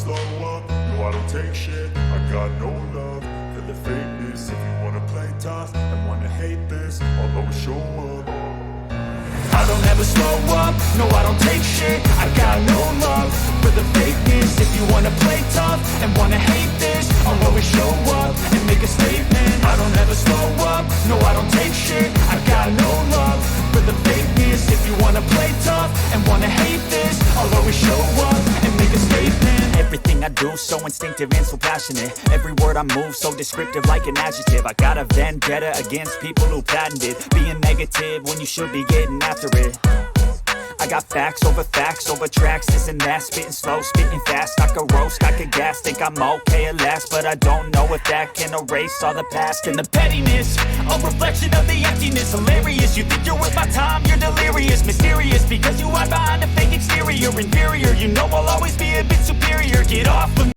slow up, no I don't take shit. I got no love for the fakeness. If you wanna play tough and wanna hate this, I'll always show up. I don't ever slow up, no I don't take shit. I got no love for the fakeness. If you wanna play tough and wanna hate this, I'll always show up and make a statement. I don't ever slow up, no I don't take shit. I got no love for the fakeness. If you wanna play tough and wanna hate this, I'll always show up and make a statement. Everything I do so instinctive and so passionate. Every word I move so descriptive like an adjective. I got a vendetta against people who patented being negative when you should be getting after it. I got facts over tracks, this and that. Spitting slow, spitting fast, I could roast, I could gas. Think I'm okay at last, but I don't know if that can erase all the past. And the pettiness, a reflection of the emptiness. Hilarious, you think you're worth my time, you're delirious. Mysterious, because you hide behind a fake exterior. Inferior, you know I'll always be a bit superior.